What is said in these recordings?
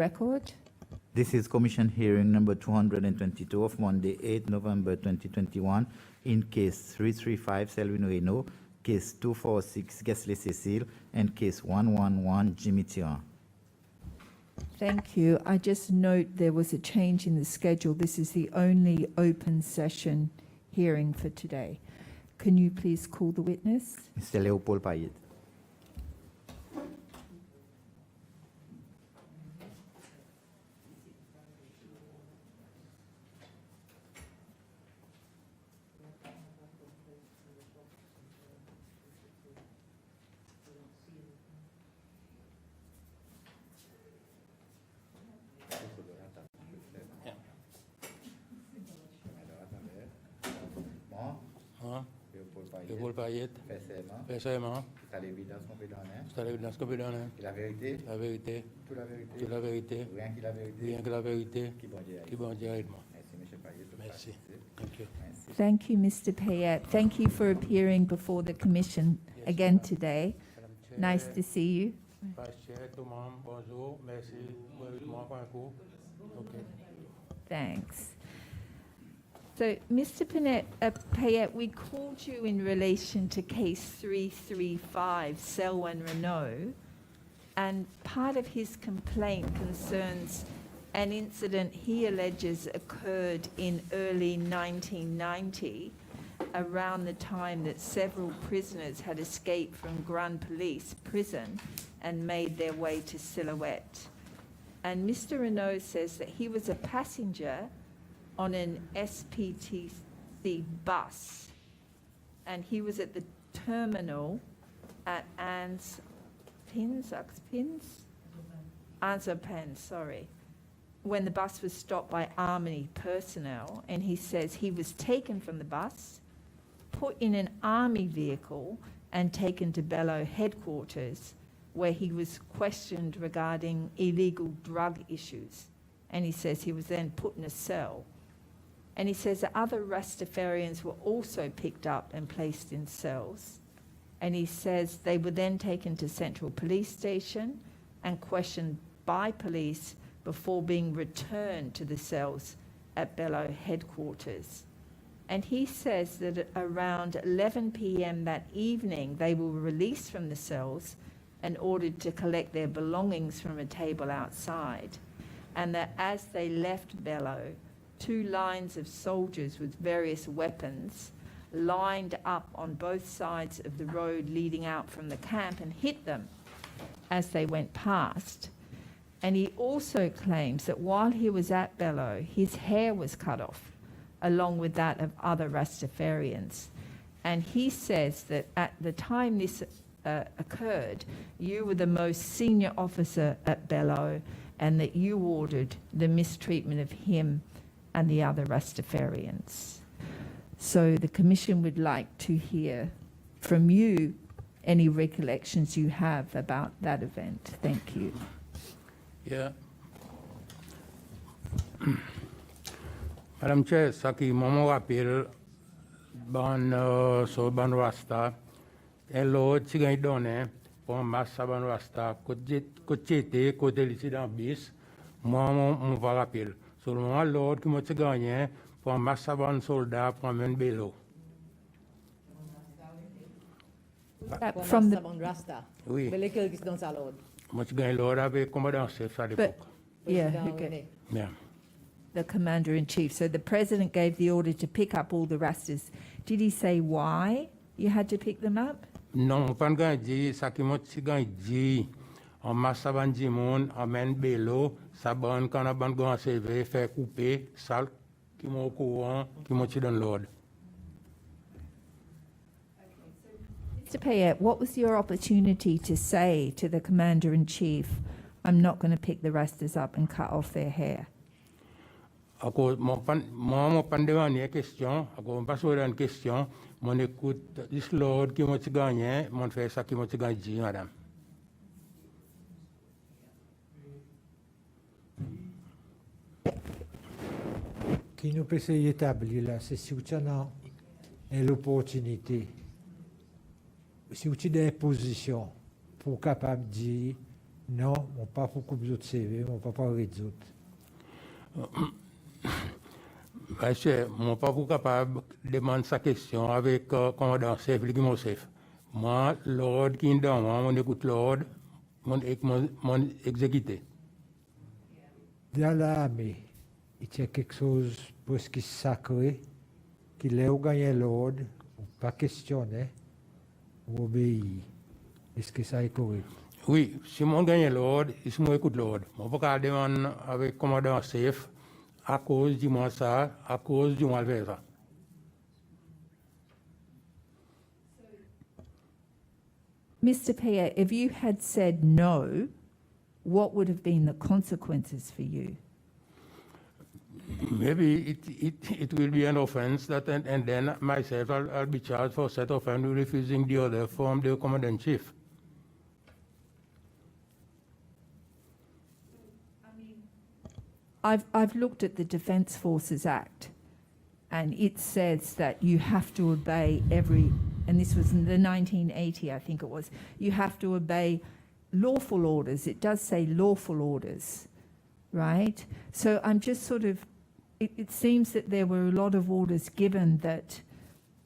Record. This is Commission hearing number 222 of Monday, 8 November 2021, in case 335 Selwyn Reno, case 246 Gesley Cecile, and case 111 Jimmy Tian. Thank you. I just note there was a change in the schedule. This is the only open session hearing for today. Can you please call the witness? Mr. Leopold Payet. Leopold Payet. Fais serment. C'est l'évidence qu'on peut donner. C'est l'évidence qu'on peut donner. La vérité. La vérité. Toute la vérité. Toute la vérité. Rien que la vérité. Rien que la vérité. Qui bon Dieu aide. Merci, Monsieur Payet. Merci. Thank you. Merci. Thank you, Mr. Payet. Thank you for appearing before the Commission again today. Madame Chair, Nice to see you. Vice Chair, tout le monde, bonjour. Merci. Okay. Thanks. So, Mr. Payet, we called you in relation to case 335, Selwyn Renault, and part of his complaint concerns an incident he alleges occurred in early 1990, around the time that several prisoners had escaped from Grand Police prison and made their way to Silhouette. And Mr. Renault says that he was a passenger on an SPTC bus, and he was at the terminal at Anzapens, sorry, when the bus was stopped by Army personnel, and he says he was taken from the bus, put in an Army vehicle, and taken to Bello headquarters, where he was questioned regarding illegal drug issues. And he says he was then put in a cell. And he says that other Rastafarians were also picked up and placed in cells. And he says they were then taken to Central Police Station and questioned by police before being returned to the cells at Bello headquarters. And he says that at around 11 p.m. that evening, they were released from the cells and ordered to collect their belongings from a table outside. And that as they left Bello, 2 lines of soldiers with various weapons lined up on both sides of the road leading out from the camp and hit them as they went past. And he also claims that while he was at Bello, his hair was cut off, along with that of other Rastafarians. And he says that at the time this occurred, you were the most senior officer at Bello, and that you ordered the mistreatment of him and the other Rastafarians. So the Commission would like to hear from you any recollections you have about that event. Thank you. Yeah. Madam Chair, Saki Momo appeal ban ban Rasta. Hello, Chigai Done, pour Massa ban Rasta, Cochete, côté ici dans bis, moi mon va rappeler. Sur le moment, l'ordre qui m'a gagné pour Massa ban soldat pour un bélo. From the Rasta. Oui. Moi gagné l'ordre avec commandant chef à l'époque. yeah, Yeah. the Commander-in-Chief. So the President gave the order to pick up all the Rastas. Did he say why you had to pick them up? Non, pas gagné, ça qui m'a gagné. En Massa ban Jimon, amène bélo, ça ban quand on a ban grand CV, fait couper, sale, qui m'a au courant, qui m'a dans l'ordre. Mr. Payet, what was your opportunity to say to the Commander-in-Chief, I'm not going to pick the Rastas up and cut off their hair? Ako mo pandemania question, ako pas une question, mon écoute l'ordre qui m'a gagné, mon fait ça qui m'a gagné, madame. Qui nous peut établir là, c'est si vous avez l'opportunité, si vous avez des positions pour capable de dire Non, on pas beaucoup d'autres CV, on pas parler des autres. Monsieur, je ne suis pas capable de demander sa question avec le commandant chef de chef. Moi, l'ordre qui est dans moi, je écoute l'ordre, je exécuté. Dans l'armée, il y a quelque chose presque sacré qu'il est gagné l'ordre, ou pas questionner, ou obéir. Est-ce que ça est correct? Oui, si je gagne l'ordre, si je écoute l'ordre. Je ne peux pas demander avec le commandant chef à cause du moi ça, à cause du moi faire ça. Mr. Pia, if you had said no, what would have been the consequences for you? Maybe it will be an offense that, and then myself I'll be charged for set offense with refusing the order from the commandant chief. I've looked at the Defence Forces Act, and it says that you have to obey and this was in the 1980, I think it was, you have to obey lawful orders. It does say lawful orders, right? So I'm just sort of, it seems that there were a lot of orders given that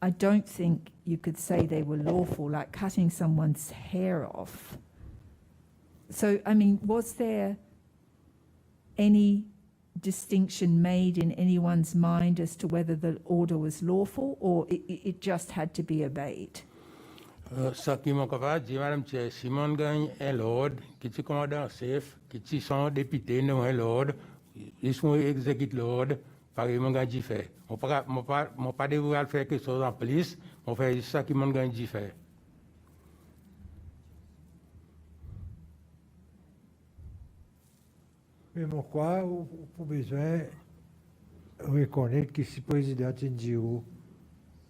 I don't think you could say they were lawful, like cutting someone's hair off. So, I mean, was there any distinction made in anyone's mind as to whether the order was lawful or it just had to be obeyed? Ce qui m'a capable dire, Madame Chair, si mon gagne un ordre, qui est commandant chef, qui sont députés dans un ordre, ils sont exécutent l'ordre, par exemple, mon gagne fait. Je ne pas devoir faire quelque chose en plus, je fais ça qui mon gagne fait. Mais pourquoi vous avez besoin de reconnaître que si le président Tindjiro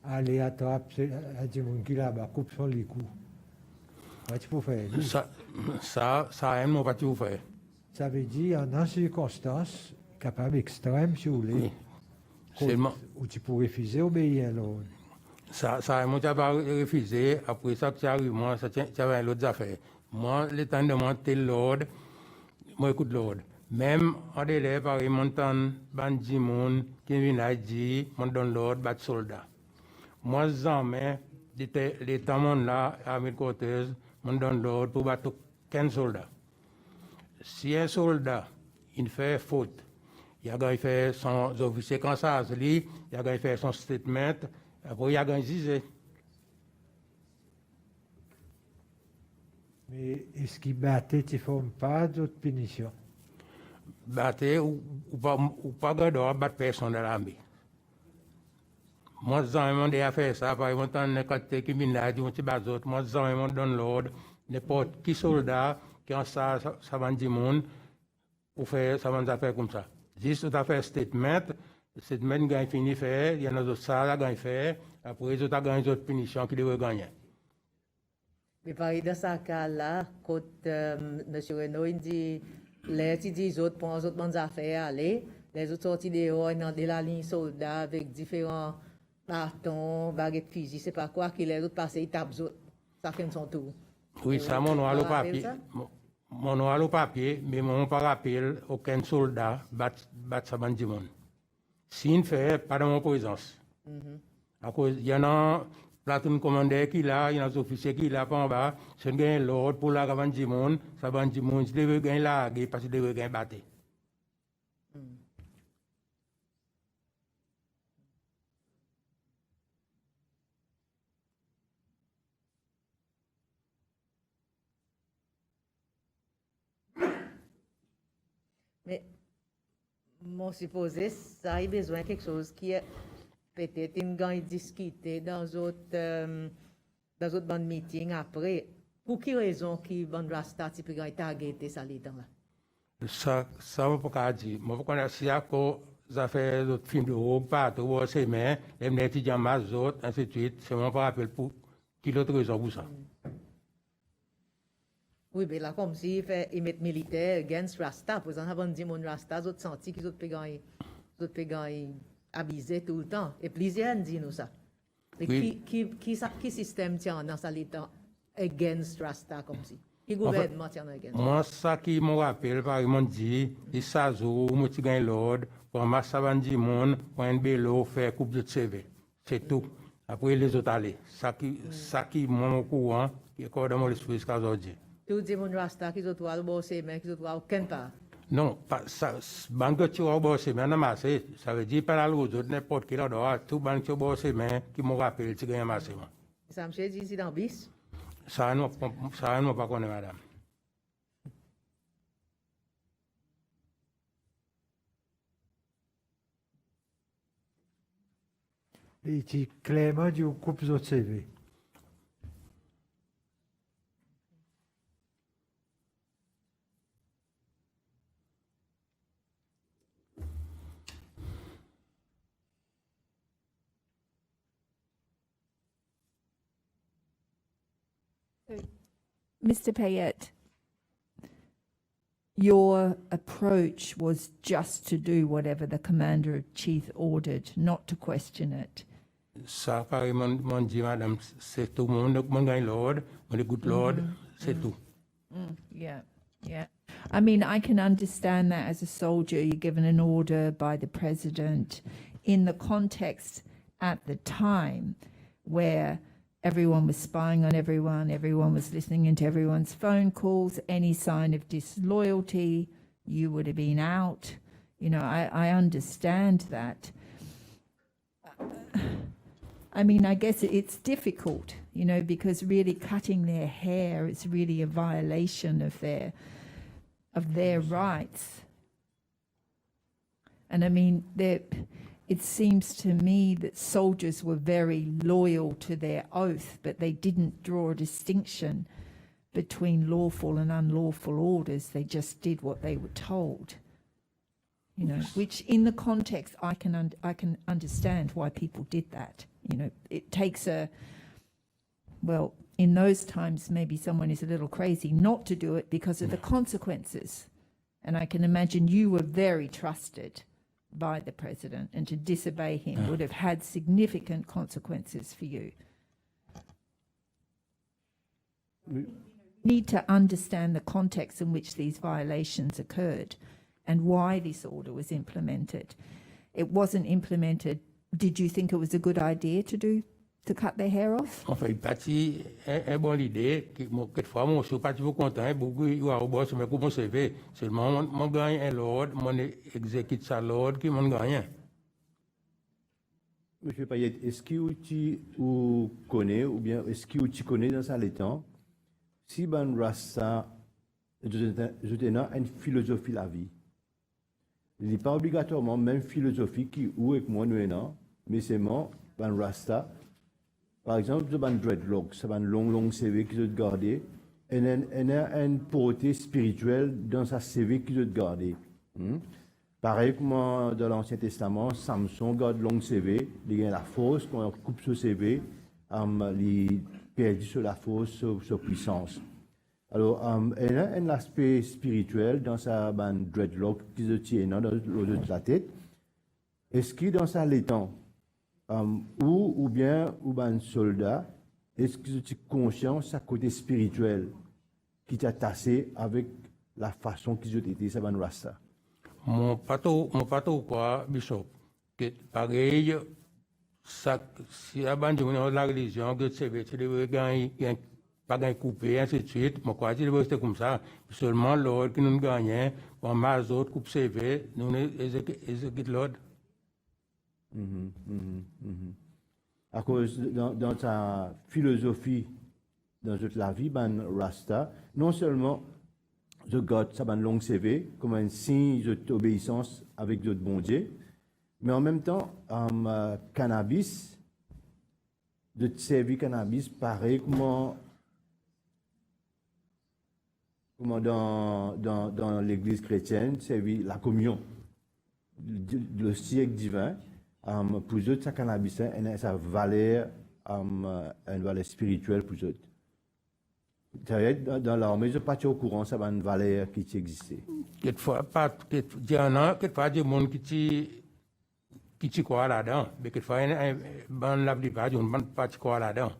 allait attraper des gens qui là-bas, coupe son les coups? Qu'est-ce qu'il faut faire? Ça, non, pas tout faire. Ça veut dire, en une circonstance, capable extrême, si vous voulez, où tu peux refuser d'obéir à l'ordre. Ça, moi, tu n'as pas refusé. Après ça, tu arrives, moi, tu as l'autre affaire. Moi, le temps de monter l'ordre, moi, écoute l'ordre. Même en délai, par exemple, Bandi Moun, qui vient dire, mon donne l'ordre, bat soldat. Moi, jamais, les temps là, à mes côtés, mon donne l'ordre pour battre 15 soldats. Si un soldat, il fait faute, il a fait son officier quand ça se lit, il a fait son statement, après il a gagné. Mais est-ce qu'il battait, tu ne formes pas d'autres punitions? Battre ou pas de battre personne dans l'armée. Moi, je demande faire ça, par exemple, quand tu es minage, tu vas d'autres. Moi, je donne l'ordre, n'importe qui soldat qui a ça va dire monde, pour faire ça va faire comme ça. Juste, tu as fait statement gagne fini faire, il y en a d'autres ça, là, gagne faire, après, tu as gagné d'autres punitions qui doivent gagner. Mais par exemple, dans ce cas-là, quand M. Renaud dit, les autres pour les autres affaires aller, les autres sorties dehors dans de la ligne soldat avec différents bâtons, baguettes fusil, c'est pas quoi, qui les autres passent, ils tapent autres, ça fait son tour. Oui, ça, mon noir au papier. Mon noir au papier, mais mon pas rappel, aucun soldat bat sa bande du monde. S'il fait, pas de mon présence. À cause, il y en a platoon commandeur qui là, il y en a des officiers qui là, en bas, c'est un gain l'ordre pour la bande du monde, sa bande du monde, il veut gagner la guerre parce qu'il veut gagner battre. Mais, moi, supposé, ça a besoin de quelque chose qui est peut-être une gagne discuté dans d'autres bandes meetings après. Pour quelle raison qui bande rasta type gagne targeté ça les dans là? Ça, on peut pas dire. Moi, je connais si à cause ça fait d'autres films de haut, pas de haut, c'est mais, les étudiants mazot, ainsi de suite, c'est mon rappel pour quelle autre raison pour ça. Oui, mais là, comme si il met militaire against Rasta, par exemple, avant de dire mon Rasta, ils ont senti qu'ils ont payé abusé tout le temps. Et plusieurs disent nous ça. Mais Oui. qui système tient dans ça l'état against Rasta comme si? Le gouvernement tient un gain. Moi, ça qui me rappelle, par exemple, dit, il s'ajoute, moi, tu gagnes l'ordre, pour ma savane du monde, pour un bélo, faire coupe de CV. C'est tout. Après, les autres aller. Ça qui m'ont au courant, qui est encore dans mon esprit jusqu'à aujourd'hui. Tous les gens rasta qui sont au bossé, mais qui sont aucun pas. Non, ça, banque tu as bossé, mais non, massé. Ça veut dire, par là, autres, n'importe qui là, tout banque tu as bossé, mais qui me rappelle, tu gagnes massé. Ça me dit ici dans bis. Ça, non, pas connaître, madame. Et tu clairement du coupe de CV. Mr. Payette, your approach was just to do whatever the Commander-in-Chief ordered, not to question it. Ça, pareil, mon dit, madame, c'est tout le monde, mon gagne l'ordre, mon écoute l'ordre, c'est tout. Yeah, yeah. I mean, I can understand that as a soldier, you're given an order by the president in the context at the time where everyone was spying on everyone, everyone was listening into everyone's phone calls, any sign of disloyalty, you would have been out. You know, I understand that. I mean, I guess it's difficult, you know, because really cutting their hair is really a violation of their rights. And I mean, it seems to me that soldiers were very loyal to their oath, but they didn't draw a distinction between lawful and unlawful orders. They just did what they were told. You know, which in the context, I can understand why people did that. You know, it takes well, in those times, maybe someone is a little crazy not to do it because of the consequences. And I can imagine you were very trusted by the president, and to disobey him would have had significant consequences for you. Need to understand the context in which these violations occurred and why this order was implemented. It wasn't implemented. Did you think it was a good idea to cut their hair off? En fait, parti est bonne idée. Quelquefois, moi, je suis parti pour content, beaucoup, il y a au boss, mais comment c'est fait? Seulement, mon gagne est l'ordre, mon exécute ça l'ordre, qui mon gagne. Monsieur Payet, est-ce que tu connais, ou bien est-ce que tu connais dans ça les temps, si ben rasta, je tenais une philosophie la vie. Il n'est pas obligatoirement même philosophie qui ou avec moi nous non, mais c'est moi ben rasta. Par exemple, je ben dreadlock, c'est ben long CV qui je garder, et une portée spirituelle dans sa CV qui je garder. Pareil comme dans l'Ancien Testament, Samson garde long CV, il y a la force, quand on coupe ce CV, il perd sur la force, sur puissance. Alors, il y a un aspect spirituel dans sa dreadlock qui se tient dans l'autre de la tête. Est-ce que dans sa l'étang, ou bien un soldat, est-ce que tu es conscient de sa côté spirituel qui t'a tassé avec la façon qu'ils ont été, ça va nous rasta? Mon pato quoi, Bishop, que pareil, ça, si la bande de la religion, que tu devais gagner, pas gagner coupé, ainsi de suite, moi, quoi, tu devais rester comme ça. Seulement l'ordre qui nous gagnait, pour ma autres coupe CV, nous exécute l'ordre. À cause, dans ta philosophie, dans toute la vie, Rasta, non seulement je garde ça long CV comme un signe d'obéissance avec d'autres bon Dieu, mais en même temps, cannabis, de servir cannabis, pareil comme dans l'église chrétienne, servir la communion, le siècle divin. Pour eux, ça cannabis a sa valeur, une valeur spirituelle pour eux. Dans l'armée, je ne suis pas au courant, ça a une valeur qui existait. Quelquefois, il y en a des gens qui croient là-dedans, mais quelquefois, la plupart des gens ne croient pas là-dedans.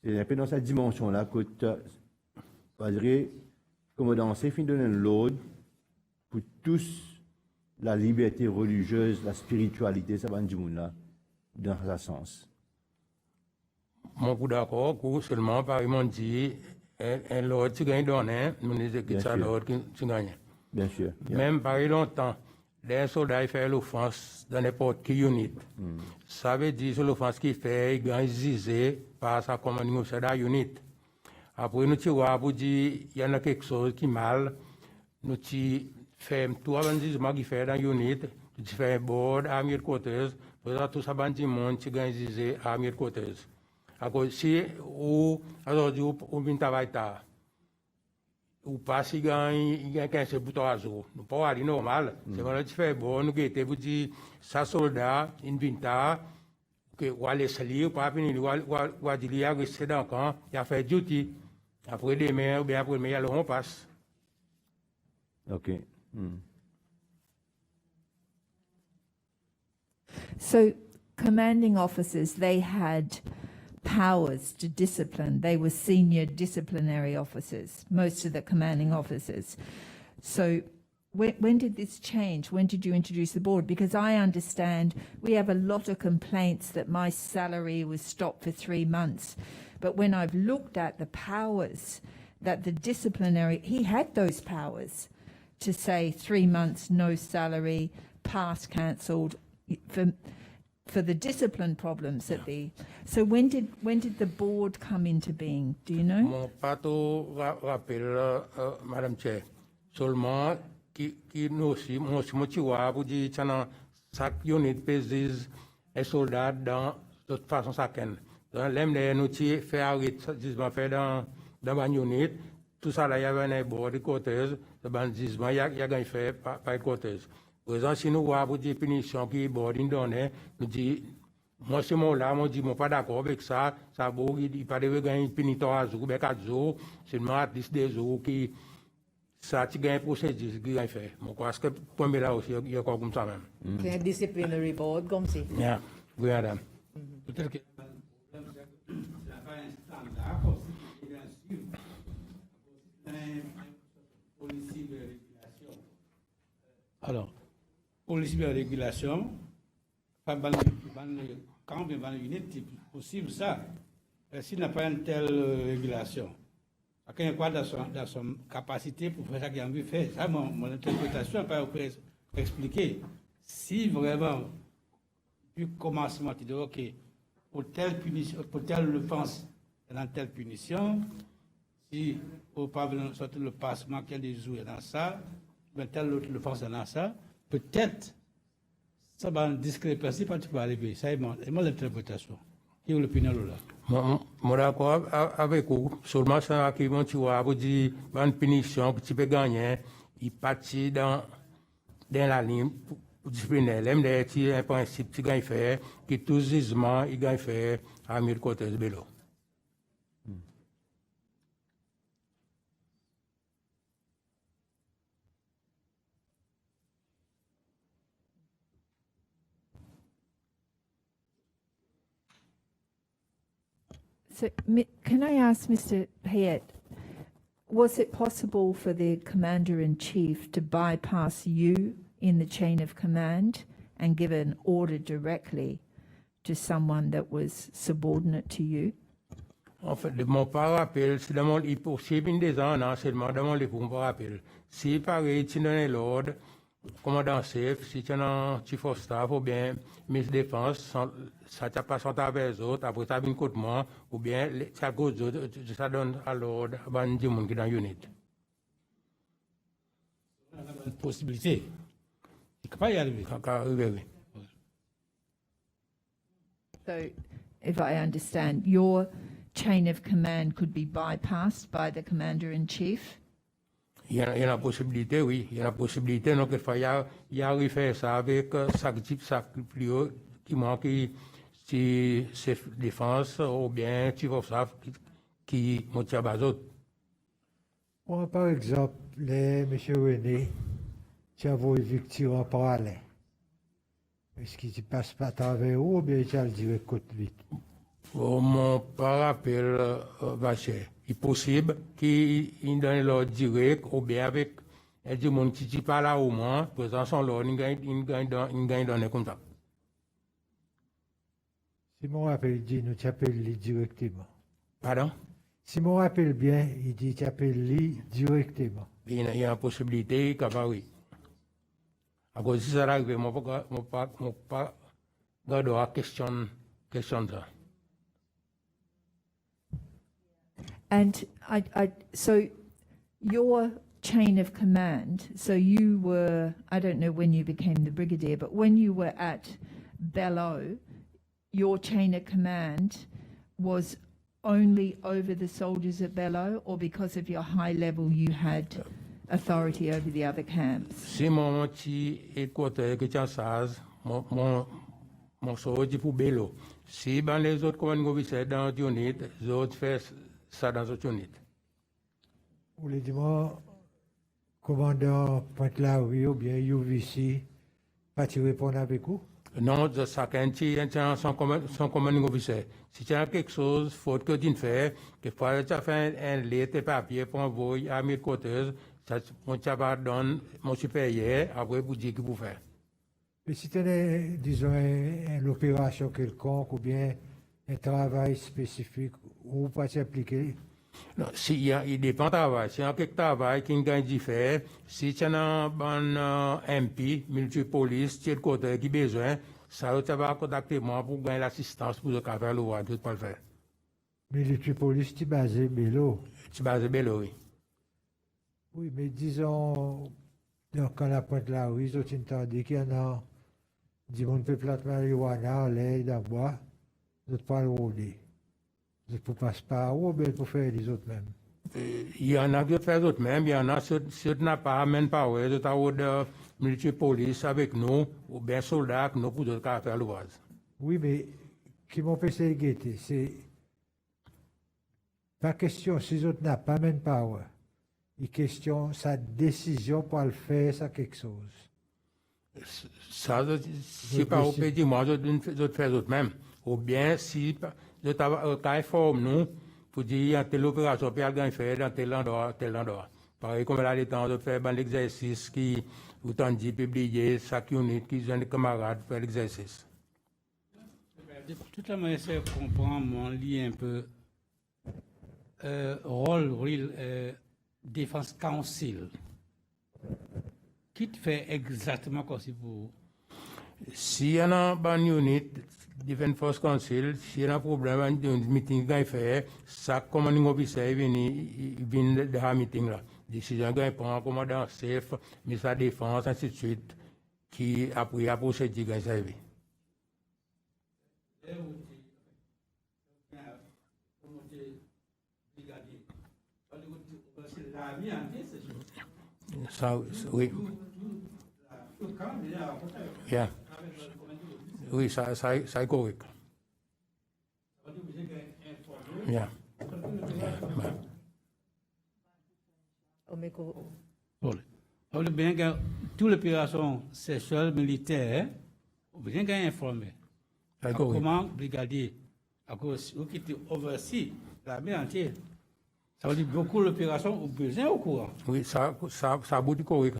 C'est un peu dans cette dimension-là que, on va dire, commandant, c'est fin de donner l'ordre pour tous la liberté religieuse, la spiritualité, ça va dire là, dans ce sens. Mon coup d'accord, seulement par ils dit, un l'ordre qui gagne donné, nous disons que c'est l'ordre qui gagne. Bien sûr. Même par longtemps, les soldats font l'offense dans n'importe quelle unité. Ça veut dire que l'offense qu'il fait, il gagne zizé par sa commandement de la unité. Après, nous tirons pour dire il y en a quelque chose qui est mal. Nous faisons tout avant qui fait dans l'unité. Nous faisons un board à mi-côté. Nous avons tout ça dans le monde qui gagne zizé à mi-côté. Alors, si aujourd'hui, on vient travailler tard. Ou pas si il gagne 15 boutons à jour. Nous pas aller normal. C'est quand tu fais bon, nous guetter pour dire ça soldat, inventaire, que ou aller salir, ou pas venir, ou à dire il a resté dans le camp, il a fait duty. Après demain, ou bien après demain, alors on passe. OK. So, commanding officers, they had powers to discipline. They were senior disciplinary officers, most of the commanding officers. So when did this change? When did you introduce the board? Because I understand we have a lot of complaints that my salary was stopped for 3 months. But when I've looked at the powers that the disciplinary, he had those powers to say 3 months, no salary, pass cancelled, for the discipline problems that so when did the board come into being? Do you know? Mon pato rappelle, Madame Chair, seulement qui nous aussi, moi tu vois, pour dire que chaque unité pèse un soldat dans de toute façon chacun. Dans l'aime nous fait arrêter, disons fait dans une unité, tout ça là il y avait un board de côté, de bandisme, il y a gagné fait par côté. Par exemple, si nous voyons des punitions qui sont données, nous disons, moi, c'est mon là, moi, je ne suis pas d'accord avec ça, ça vaut, il n'y a pas de gagner une punition à jour, 4 jours, seulement à 10 jours qui, ça, tu gagnes pour ces 10 qui gagnent fait. Moi, je pense que pour moi, là aussi, il y a encore comme ça même. C'est un disciplinary board comme ça. Yeah, oui, madame. Peut-être que le problème, c'est que ce n'est pas un standard aussi bien sûr. Policy de régulation. Alors, policy de régulation, quand bien dans l'unité, c'est possible ça. S'il n'a pas une telle régulation, chacun quoi dans son capacité pour faire ça qu'il a envie de faire. Ça, mon interprétation, pas expliquer. Si vraiment, du commencement, tu dis, OK, pour telle punition, pour telle offense, dans telle punition, si au pas sortir le passement qu'il y a des jours dans ça, mais telle autre offense dans ça, peut-être ça va une discrépancy quand tu peux arriver. Ça est mon interprétation. Qui est l'opinion là? Moi, d'accord avec vous. Seulement, ça qui vont tu vois, vous dire, une punition que tu peux gagner, il partit dans la ligne disciplinaire. Même des un principe qui gagne faire, qui tout jugement, il gagne faire à mille côtés de vélo. So, can I ask Mr. Hayet, was it possible for the Commander-in-Chief to bypass you in the chain of command and give an order directly to someone that was subordinate to you? En fait, de mon pas rappel, c'est dans mon possible des ans, non, seulement dans mon livre, pas rappel. Si pareil, tu donnes l'ordre, commandant chef, si tu es un chief of staff ou bien ministre de défense, ça t'a pas chanté avec les autres, après ça vient contre moi, ou bien ça cause d'autres, ça donne à l'ordre, à des gens qui sont dans l'unité. Une possibilité. Il ne peut pas y arriver. Oui. So, if I understand, your chain of command could be bypassed by the Commander-in-Chief? Il y a une possibilité, oui. Il y a une possibilité, donc il y a refait ça avec chaque type, chaque plus haut qui manque, si c'est défense ou bien chief of staff qui monte à base autre. Moi, par exemple, les M. René, tu as vos victimes en parallèle. Est-ce qu'il ne passe pas à travers vous ou bien tu as le direct côté vite? Mon pas rappel vaché. Il est possible qu'il donne l'ordre direct ou bien avec du monde qui parle là au moins, présent son l'ordre, il gagne donner comme ça. Si mon rappel dit, nous t'appelons directement. Pardon? Si mon rappel bien, il dit t'appelles directement. Il y a une possibilité que oui. À cause de ça, je ne pas garder la question ça. And so your chain of command, so you were, I don't know when you became the brigadier, but when you were at Belleau, your chain of command was only over the soldiers at Belleau, or because of your high level you had authority over the other camps? Si mon petit équateur que tu as ça, mon soldat pour Belleau. Si ben les autres commandes officiers dans l'unité, les autres font ça dans l'autre unité. Vous voulez dire, moi, commandant Pointe-la-Rue ou bien UVC, pas tu répondre avec vous? Non, ça quand tu es son commanding officier. Si tu as quelque chose, faute que tu fais, que fois tu as fait un lettre papier pour envoyer à mes côtés, ça tu vas donner mon supérieur après vous dire que vous faites. Mais si tu as, disons, une opération quelconque ou bien un travail spécifique, ou pas t'appliquer? Non, il dépend du travail. Si il y a quelque travail qui gagne du faire, si tu as un MP, multipolice, tu as le côté qui a besoin, ça tu vas contacter moi pour gagner l'assistance pour le faire le voir, tout pas le faire. Multipolice, tu es basé Belleau. Tu bases Belleau, oui. Oui, mais disons, quand la Pointe-la-Rue, ils ont entendu qu'il y en a du monde peut planter marijuana, l'air d'bois, ils ne pas le rouler. Ils ne peuvent pas se pas rouler pour faire les autres même. Il y en a qui font d'autres même, il y en a qui n'ont pas même pas, ouais, tu as de multipolice avec nous, ou bien soldats avec nous pour faire le voir. Oui, mais qui m'ont fait c'est guetter, c'est pas question, si les autres n'ont pas même pas, ouais. Il question sa décision pour le faire, ça quelque chose. Ça, si pas au pays, moi, je fais d'autres même. Ou bien, si je informe nous, pour dire, il y a telle opération, puis elle gagne faire dans tel endroit, tel endroit. Pareil, comme là, les temps de faire l'exercice qui, vous t'en dit, publier, chaque unité, qui ont des camarades faire l'exercice. Toute la manière, c'est comprendre mon lien un peu, rôle, défense council. Qui te fait exactement comme si vous. Si y a une unité, Defense Force Council, s'il y a un problème, un meeting qu'il fait, ça, commanding officer vient de la meeting là. Décision qu'il prend, commandant chef, ministre de la Défense, ainsi de suite, qui appuie la procédure qu'il servi. Ça, oui. Yeah. Oui, ça est correct. Yeah. On veut bien que toute l'opération sexuelle militaire, on veut bien qu'elle informe. Comment brigadier, à cause où qui oversee l'armée entière. Ça veut dire beaucoup l'opération, on besoin au courant. Oui, ça aboutit correct.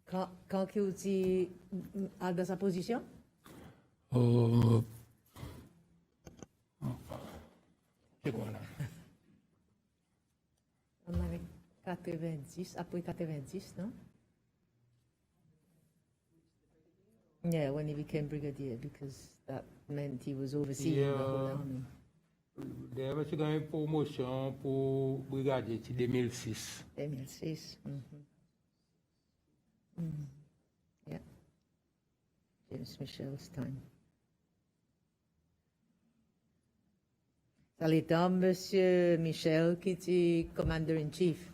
Quand tu es dans sa position? C'est quoi là? On avait 90, après 90, non? Yeah, when he became brigadier, because that meant he was overseeing the whole army. D'ailleurs, j'ai gagné une promotion pour brigadier en 2006. 2006. Yeah. James Michel's time. Ça l'étant Monsieur Michel qui est commander-in-chief.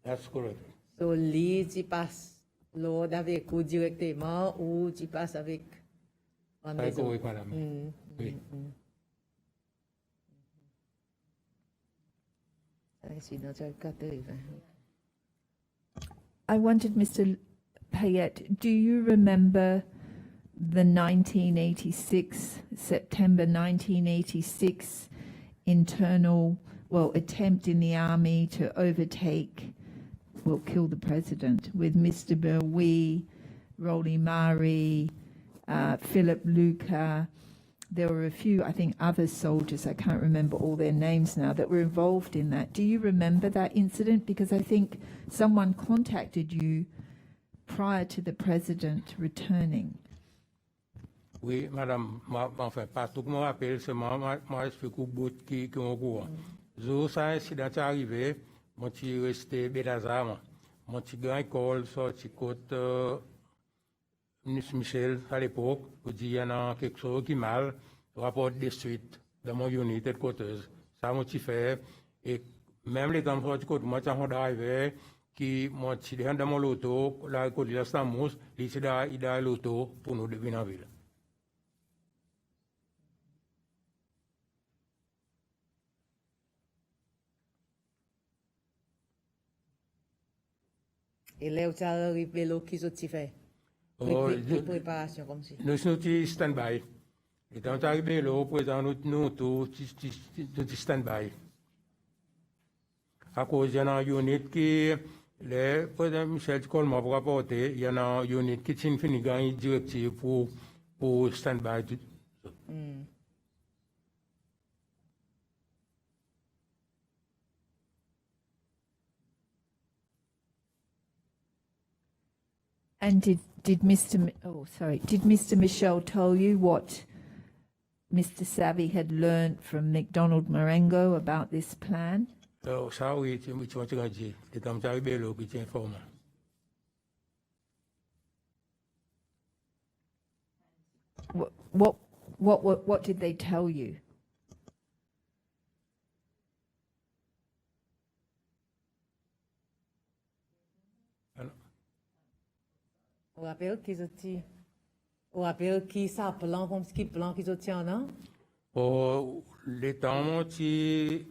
That's correct. So, lui, tu passes l'ordre avec vous directement ou tu passes avec... C'est correct, madame. Oui. I wanted, Mr. Payette, do you remember the 1986, September 1986 attempt in the army to kill the president with Mr. Berwi, Rolly Mari, Philip Luca. There were a few, I think, other soldiers, I can't remember all their names now, that were involved in that. Do you remember that incident? Because I think someone contacted you prior to the president returning. Oui, madame, enfin, pas tout le monde appelle, c'est moi explique au bout qui est au courant. Zo, ça incident est arrivé, moi, je suis resté Bédazar, moi, je suis grand école, sorti côte, Ministre Michel, à l'époque, où il y a quelque chose qui mal, rapport de suite dans mon unité de côteuse. Ça, moi, je fait, et même les temps sorti côte, moi, je suis arrivé, qui, moi, je suis dans mon loto, là, côté de la Stamos, il y a l'auto pour nous devenir en ville. Et là, tu as arrivé là, qui sont-ils fait? Préparation comme si. Nous sommes stand-by. Et quand tu arrives là, présent, nous tous stand-by. À cause, il y a une unité qui, le président Michel Colmar pour rapporter, il y a une unité qui est fini gagner directive pour stand-by. And did Mr. Michel tell you what Mr. Savvy had learned from McDonald Marengo about this plan? Ça, oui, tu m'as dit, et quand tu arrives là, tu t'informes. What did they tell you? On rappelle qui ça plan comme ce qui plan qui se tient non? Oh, les temps qui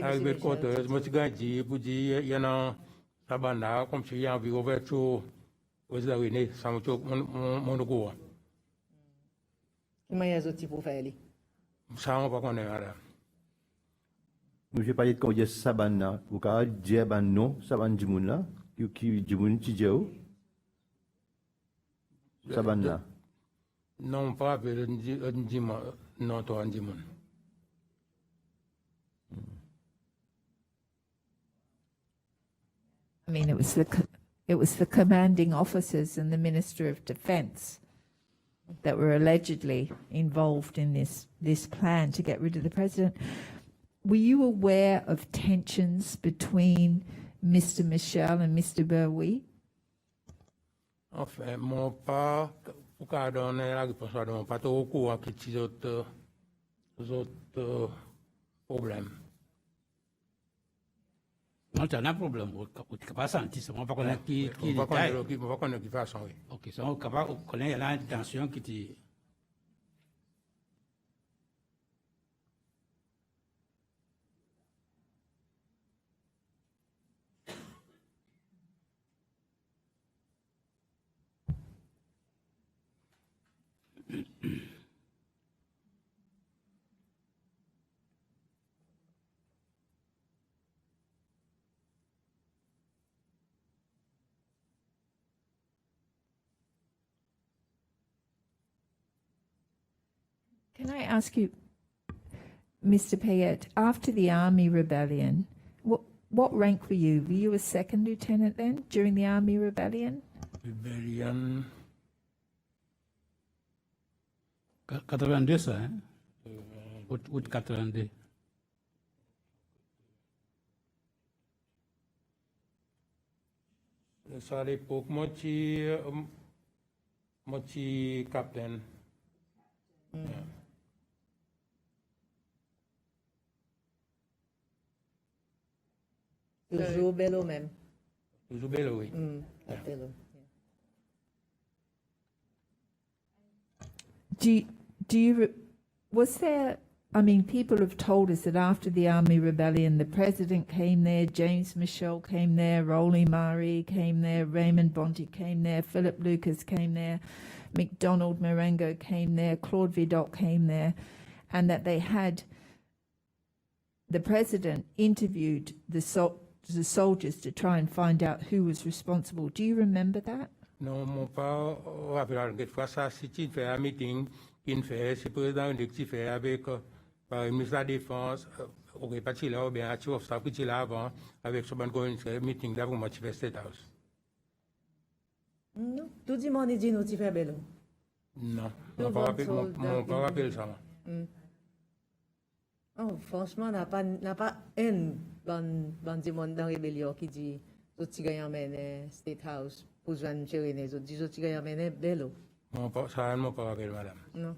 arrive de côté, moi tu gagnes pour dire il y en a sabana comme si il y a envie ouverture aux États-Unis, ça me choque mon goût. Qui m'a y a pour faire lui? Ça on va connaître là. Je vais parler de quand il y a sabana, ou quand il y a non, sabana jimoun là, qui jimoun tijéo. Sabana. Non, pas un dimanche, non, toi un dimanche. I mean, it was the commanding officers and the Minister of Defence that were allegedly involved in this plan to get rid of the president. Were you aware of tensions between Mr. Michel and Mr. Berwi? Enfin, mon pas, pour qu'à donner la réponse à mon pas trop au courant que ces autres problèmes. Non, tu as un problème, tu n'as pas senti, c'est pas qu'on a qui On va connaître qui façon, oui. Ok, c'est on connaît la intention qui te. Can I ask you, Mr. Payette, after the Army Rebellion, what rank were you? Were you a second lieutenant then, during the Army Rebellion? Rebellion. 82, ça, hein? Août 82. Ça à l'époque, moi, je suis capitaine. Yeah. Toujours bello même. Toujours belle, oui. Bello. Was there, I mean, people have told us that after the Army Rebellion, the president came there, James Michel came there, Rolly Mari came there, Raymond Bonte came there, Philip Lucas came there, McDonald Marengo came there, Claude Vidal came there, and that they had the president interviewed the soldiers to try and find out who was responsible. Do you remember that? Non, mon pas rappelé quelquefois ça, si tu fais un meeting, qu'il fait, si le président qui fait avec par le ministre de la Défense, ok, pas là, ou bien à Chief of Staff qui là avant, avec ce bon meeting là, pour tu fais State House. Non, tout le monde dit nous tu fais bello. Non, mon pas rappelé ça. Oh, franchement, n'a pas un bon monde dans la rébellion qui dit tout tu gagnes amène State House pour joindre chérie les autres, dit tout tu gagnes amène bello. Mon pas ça, mon pas rappelé madame. Non.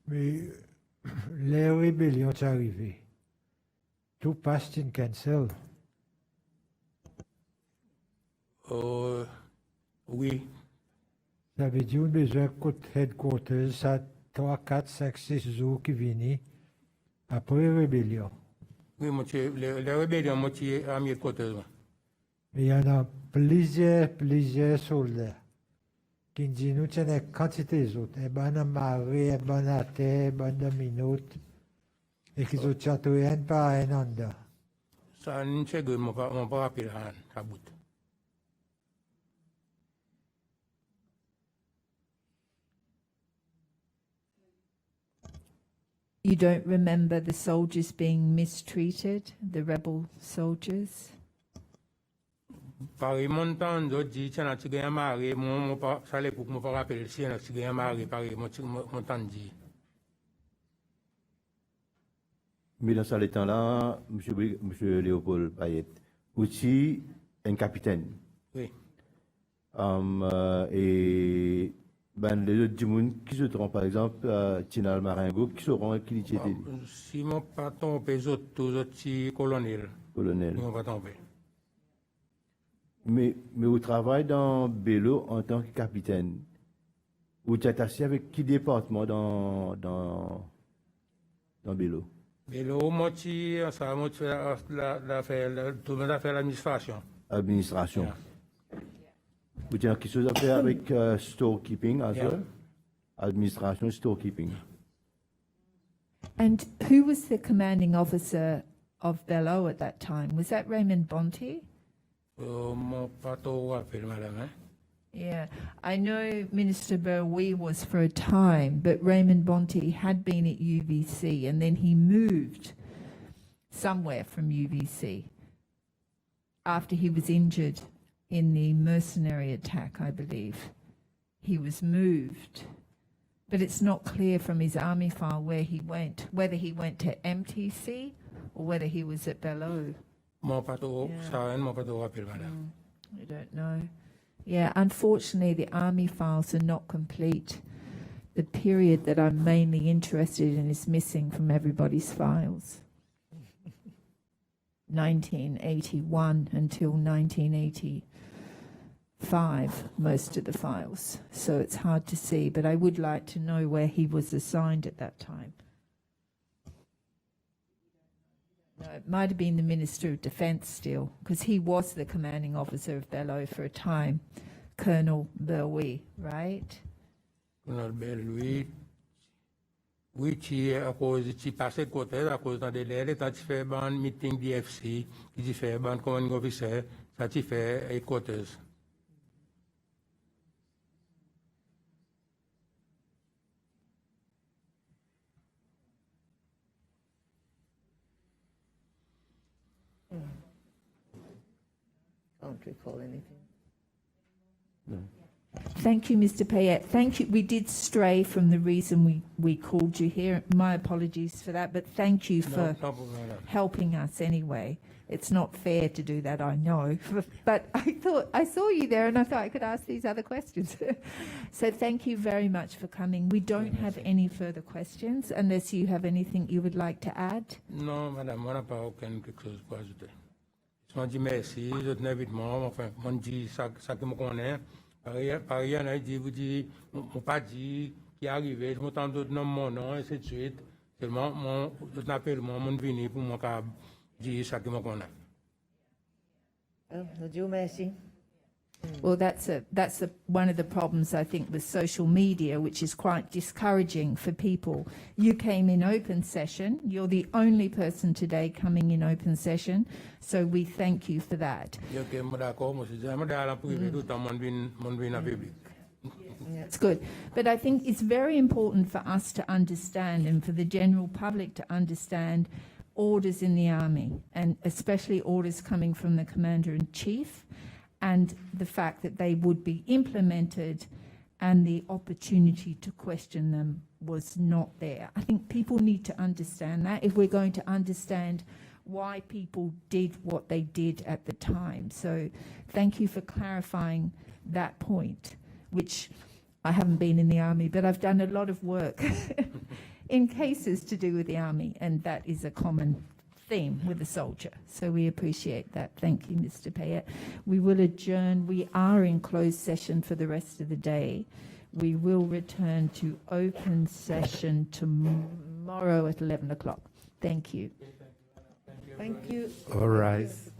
Mais les rébellions sont arrivées. Tout passe in cancel. Oui. Ça veut dire qu'on a besoin de headquarters, ça 3, 4, 5, 6 jours qui viennent après la rébellion. Oui, les rébellions, moi, tu es à mes côtés. Mais il y en a plusieurs soldats qui disent nous tiens une quantité d'autres, et bonne marée, et bonne terre, bonne minute, et qui ont chatoué un par un en dedans. Ça, nous ne mon pas rappeler à bout. You don't remember the soldiers being mistreated, the rebel soldiers? Par mon temps, je dis, tiens, tu gagnes marée, mon pas, ça l'est pour me rappeler, si tu gagnes marée, par mon temps dit. Mais dans ce temps-là, M. Léopold Payette, aussi un capitaine. Oui. Et ben, les autres gens qui se trompent, par exemple, Tinal Maringo, qui sauront qui était. Si mon pas tombé, tous les autres colonels. Colonel. Ils vont pas tomber. Mais au travail dans Bello en tant que capitaine, vous êtes assis avec qui département dans Bello? Bello, moi, ça, moi, tu fais tout le monde a fait l'administration. Administration. Yeah. Vous avez quelque chose à faire avec storekeeping, as Yeah. well? Administration, storekeeping. And who was the commanding officer of Bello at that time? Was that Raymond Bonte? Mon pas trop rappelé, madame. Hein? Yeah, I know Minister Berwi was for a time, but Raymond Bonte had been at UVC and then he moved somewhere from UVC after he was injured in the mercenary attack, I believe. He was moved, but it's not clear from his army file where he went, whether he went to MTC or whether he was at Belleau. Mon pas trop, Yeah. ça, mon pas trop rappelé, madame. I don't know. Yeah, unfortunately, the army files are not complete. The period that I'm mainly interested in is missing from everybody's files. 1981 until 1985, most of the files. So it's hard to see, but I would like to know where he was assigned at that time. No, it might have been the Minister of Defence still, because he was the commanding officer of Belleau for a time, Colonel Berwi, right? Colonel Berwi, oui, à cause de passer côté, à cause d'un délai, quand tu fais un meeting DFC, qui fait un commanding officer, ça tu fais les côtés. Can't recall anything. Thank you, Mr. Payette. Thank you. We did stray from the reason we called you here. My apologies for that, but thank you for No problem, madam. helping us anyway. It's not fair to do that, I know, but I saw you there and I thought I could ask these other questions. So thank you very much for coming. We don't have any further questions unless you have anything you would like to add. Non, madame, on n'a pas aucune quelque chose pour ajouter. Je me dis merci, je tenais évidemment, enfin, on dit ça que me connaît. Par ailleurs, on a dit, vous dites, on pas dit, qui arrivait, je m'entends d'autres noms, mon nom, et ainsi de suite. Seulement, mon appel, mon vini pour mon cas, dire ça que je connais. Nous disons merci. Well, that's one of the problems, I think, with social media, which is quite discouraging for people. You came in open session. You're the only person today coming in open session, so we thank you for that. It's good. But I think it's very important for us to understand and for the general public to understand orders in the army, and especially orders coming from the Commander-in-Chief, and the fact that they would be implemented and the opportunity to question them was not there. I think people need to understand that if we're going to understand why people did what they did at the time. So thank you for clarifying that point, which I haven't been in the army, but I've done a lot of work in cases to do with the army, and that is a common theme with a soldier. So we appreciate that. Thank you, Mr. Payet. We will adjourn. We are in closed session for the rest of the day. We will return to open session tomorrow at 11 o'clock. Thank you. Thank you. All rise.